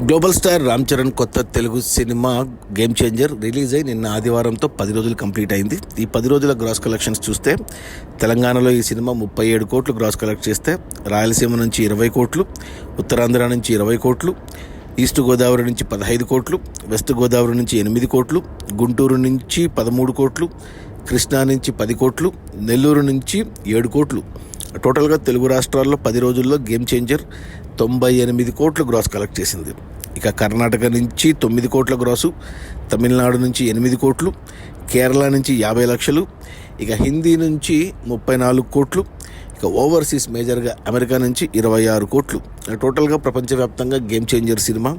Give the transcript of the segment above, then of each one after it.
Global star Ram Charan కొత్త Telugu cinema game changer release అయి నిన్న ఆదివారంతో 10 రోజులు కంప్లీట్ అయింది. ఈ 10 రోజుల గ్రాస్ కలెక్షన్స్ చూస్తే తెలంగాణలో ఈ సినిమా 37 కోట్లు గ్రాస్ కలెక్ట్ చేస్తే, రాయలసీమ నుంచి 20 కోట్లు, ఉత్తరాంధ్ర నుంచి 20 కోట్లు, ఈస్ట్ గోదావరి నుంచి 15 కోట్లు, వెస్ట్ గోదావరి నుంచి 8 కోట్లు, గుంటూరు నుంచి 13 కోట్లు, కృష్ణా నుంచి 10 కోట్లు, నెల్లూరు నుంచి 7 కోట్లు. టోటల్గా తెలుగు రాష్ట్రాల్లో 10 రోజుల్లో గేమ్ చేంజర్ 98 కోట్లు గ్రాస్ కలెక్ట్ చేసింది. ఇక కర్ణాటక నుంచి 9 కోట్ల గ్రాసు, తమిళనాడు నుంచి 8 కోట్లు, కేరళ నుంచి 50 లక్షలు, ఇక హిందీ నుంచి 34 కోట్లు, ఇక ఓవర్సీస్ మేజర్గా అమెరికా నుంచి 26 కోట్లు. టోటల్గా ప్రపంచవ్యాప్తంగా గేమ్ చేంజర్ సినిమా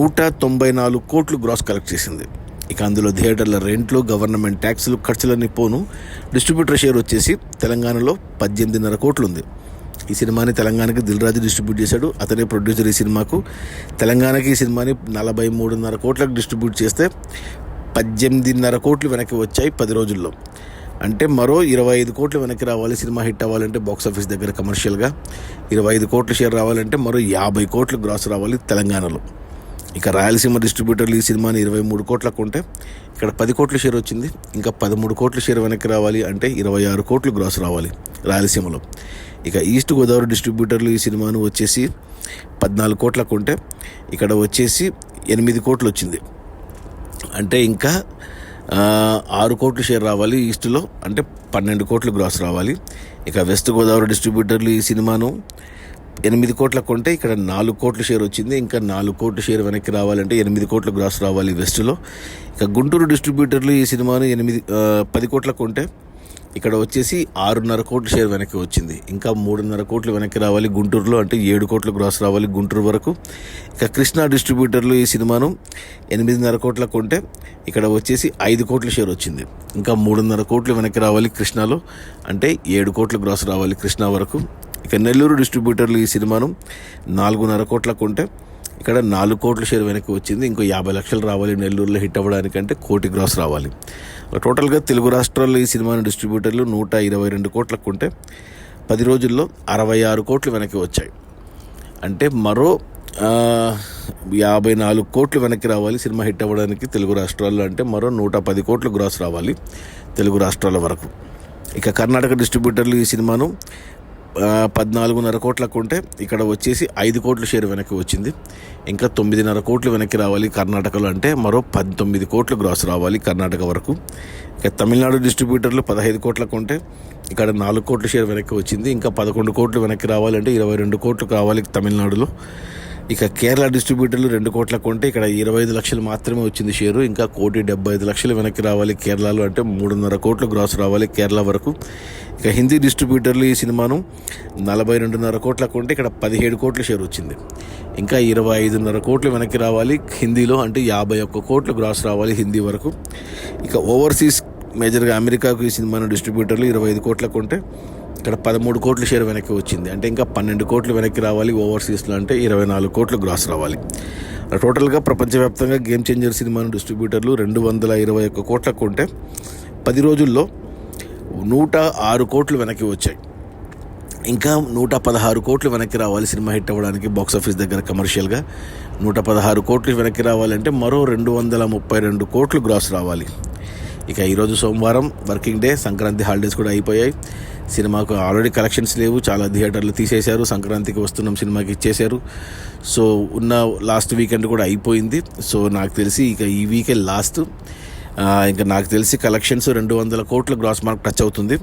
194 కోట్లు గ్రాస్ కలెక్ట్ చేసింది. ఇక అందులో థియేటర్ల రెంట్లు, గవర్నమెంట్ ట్యాక్సులు, ఖర్చులన్నీ పోను డిస్ట్రిబ్యూటర్ షేర్ వచ్చేసి తెలంగాణలో 18.5 కోట్లు ఉంది. ఈ సినిమాని తెలంగాణకి దిల్ రాజు డిస్ట్రిబ్యూట్ చేశాడు. అతనే ప్రొడ్యూసర్ ఈ సినిమాకు. తెలంగాణకి ఈ సినిమాని 43.5 కోట్లకు డిస్ట్రిబ్యూట్ చేస్తే 18.5 కోట్లు వెనక్కి వచ్చాయి 10 రోజుల్లో. అంటే మరో 25 కోట్లు వెనక్కి రావాలి సినిమా హిట్ అవ్వాలంటే బాక్స్ ఆఫీస్ దగ్గర కమర్షియల్గా. 25 కోట్ల షేర్ రావాలంటే మరో 50 కోట్లు గ్రాస్ రావాలి తెలంగాణలో. ఇక రాయలసీమ డిస్ట్రిబ్యూటర్లు ఈ సినిమాని 23 కోట్లకు ఉంటే ఇక్కడ 10 కోట్ల షేర్ వచ్చింది. ఇంకా 13 కోట్ల షేర్ వెనక్కి రావాలి అంటే 26 కోట్లు గ్రాస్ రావాలి రాయలసీమలో. ఇక ఈస్ట్ గోదావరి డిస్ట్రిబ్యూటర్లు ఈ సినిమాను వచ్చేసి 14 కోట్లకు ఉంటే ఇక్కడ వచ్చేసి 8 కోట్లు వచ్చింది. అంటే ఇంకా 6 కోట్లు షేర్ రావాలి ఈస్ట్లో, అంటే 12 కోట్లు గ్రాస్ రావాలి. ఇక వెస్ట్ గోదావరి డిస్ట్రిబ్యూటర్లు ఈ సినిమాను 8 కోట్లకు కొంటే ఇక్కడ 4 కోట్ల షేర్ వచ్చింది. ఇంకా 4 కోట్ల షేర్ వెనక్కి రావాలంటే 8 కోట్ల గ్రాస్ రావాలి వెస్ట్లో. ఇక గుంటూరు డిస్ట్రిబ్యూటర్లు ఈ సినిమాను 10 కోట్లకు కొంటే ఇక్కడ వచ్చేసి 6.5 కోట్ల షేర్ వెనక్కి వచ్చింది. ఇంకా 3.5 కోట్లు వెనక్కి రావాలి గుంటూరులో, అంటే 7 కోట్ల గ్రాస్ రావాలి గుంటూరు వరకు. ఇక కృష్ణా డిస్ట్రిబ్యూటర్లు ఈ సినిమాను 8.5 కోట్లకు కొంటే ఇక్కడ వచ్చేసి 5 కోట్ల షేర్ వచ్చింది. ఇంకా 3.5 కోట్లు వెనక్కి రావాలి కృష్ణాలో, అంటే 7 కోట్ల గ్రాస్ రావాలి కృష్ణా వరకు. ఇక నెల్లూరు డిస్ట్రిబ్యూటర్లు ఈ సినిమాను 4.5 కోట్లకు కొంటే ఇక్కడ 4 కోట్ల షేర్ వెనక్కి వచ్చింది. ఇంకో 50 లక్షలు రావాలి నెల్లూరులో హిట్ అవ్వడానికంటే 1 కోటి గ్రాస్ రావాలి. టోటల్గా తెలుగు రాష్ట్రాల్లో ఈ సినిమాను డిస్ట్రిబ్యూటర్లు 122 కోట్లకు కొంటే 10 రోజుల్లో 66 కోట్లు వెనక్కి వచ్చాయి. అంటే మరో 54 కోట్లు వెనక్కి రావాలి సినిమా హిట్ అవ్వడానికి తెలుగు రాష్ట్రాల్లో, అంటే మరో 110 కోట్లు గ్రాస్ రావాలి తెలుగు రాష్ట్రాల వరకు. ఇక కర్ణాటక డిస్ట్రిబ్యూటర్లు ఈ సినిమాను 14.5 కోట్లకు ఉంటే ఇక్కడ వచ్చేసి 5 కోట్ల షేర్ వెనక్కి వచ్చింది. ఇంకా 9.5 కోట్లు వెనక్కి రావాలి కర్ణాటకలో, అంటే మరో 19 కోట్లు గ్రాస్ రావాలి కర్ణాటక వరకు. ఇక తమిళనాడు డిస్ట్రిబ్యూటర్లు 15 కోట్లకు ఉంటే ఇక్కడ 4 కోట్ల షేర్ వెనక్కి వచ్చింది. ఇంకా 11 కోట్లు వెనక్కి రావాలంటే 22 కోట్లు కావాలి తమిళనాడులో. ఇక కేరళ డిస్ట్రిబ్యూటర్లు 2 కోట్లకు ఉంటే ఇక్కడ 25 లక్షలు మాత్రమే వచ్చింది షేరు. ఇంకా 1,75,00,000 వెనక్కి రావాలి కేరళలో, అంటే 3.5 కోట్లు గ్రాస్ రావాలి కేరళ వరకు. ఇక హిందీ డిస్ట్రిబ్యూటర్లు ఈ సినిమాను 42.5 కోట్లకు ఉంటే ఇక్కడ 17 కోట్ల షేర్ వచ్చింది. ఇంకా 25.5 కోట్లు వెనక్కి రావాలి హిందీలో, అంటే 51 కోట్లు గ్రాస్ రావాలి హిందీ వరకు. ఇక ఓవర్సీస్ మేజర్గా అమెరికాకు ఈ సినిమాను డిస్ట్రిబ్యూటర్లు 25 కోట్లకు ఉంటే ఇక్కడ 13 కోట్ల షేర్ వెనక్కి వచ్చింది. అంటే ఇంకా 12 కోట్లు వెనక్కి రావాలి ఓవర్సీస్లో, అంటే 24 కోట్లు గ్రాస్ రావాలి. టోటల్గా ప్రపంచవ్యాప్తంగా గేమ్ చేంజర్ సినిమాను డిస్ట్రిబ్యూటర్లు 221 కోట్లకు ఉంటే 10 రోజుల్లో 106 కోట్లు వెనక్కి వచ్చాయి. ఇంకా 116 కోట్లు వెనక్కి రావాలి సినిమా హిట్ అవ్వడానికి బాక్స్ ఆఫీస్ దగ్గర కమర్షియల్గా. 116 కోట్లు వెనక్కి రావాలంటే మరో 232 కోట్లు గ్రాస్ రావాలి. ఇక ఈరోజు సోమవారం వర్కింగ్ డే, సంక్రాంతి హాలిడేస్ కూడా అయిపోయాయి. సినిమాకు ఆల్రెడీ కలెక్షన్స్ లేవు, చాలా థియేటర్లు తీసేశారు, సంక్రాంతికి వస్తున్నాం సినిమాకి ఇచ్చేశారు. సో ఉన్న లాస్ట్ వీకెండ్ కూడా అయిపోయింది. సో నాకు తెలిసి ఇక ఈ వీకెండ్ లాస్ట్. ఇంకా నాకు తెలిసి కలెక్షన్స్ 200 కోట్ల గ్రాస్ మార్క్ టచ్ అవుతుంది.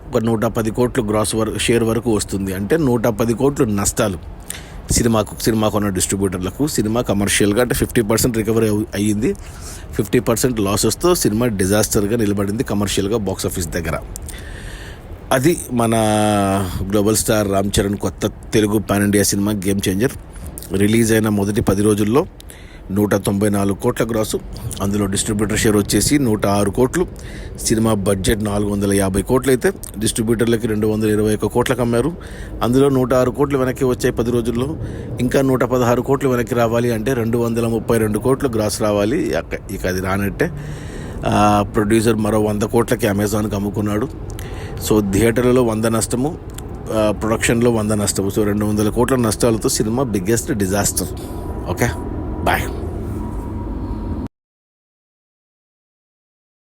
ఒక 110 కోట్లు గ్రాస్ షేర్ వరకు వస్తుంది. అంటే 110 కోట్లు నష్టాలు సినిమా కొన్న డిస్ట్రిబ్యూటర్లకు. సినిమా కమర్షియల్గా అంటే 50% రికవరీ అయ్యింది, 50% లాసెస్తో సినిమా డిజాస్టర్గా నిలబడింది కమర్షియల్గా బాక్స్ ఆఫీస్ దగ్గర. అది మన గ్లోబల్ స్టార్ రామ్ చరణ్ కొత్త Telugu pan India cinema game changer. Release అయిన మొదటి 10 రోజుల్లో 194 కోట్ల గ్రాసు, అందులో డిస్ట్రిబ్యూటర్ షేర్ వచ్చేసి 106 కోట్లు. సినిమా బడ్జెట్ 450 కోట్లు అయితే డిస్ట్రిబ్యూటర్లకి 221 కోట్లకు అమ్మారు. అందులో 106 కోట్లు వెనక్కి వచ్చాయి 10 రోజుల్లో. ఇంకా 116 కోట్లు వెనక్కి రావాలి అంటే 232 కోట్లు గ్రాస్ రావాలి. ఇక అది రానట్టే. ప్రొడ్యూసర్ మరో 100 కోట్లకి అమెజాన్కి అమ్ముకున్నాడు. సో థియేటర్లలో 100 నష్టము, ప్రొడక్షన్లో 100 నష్టము. సో 200 కోట్ల నష్టాలతో cinema biggest disaster. Okay bye.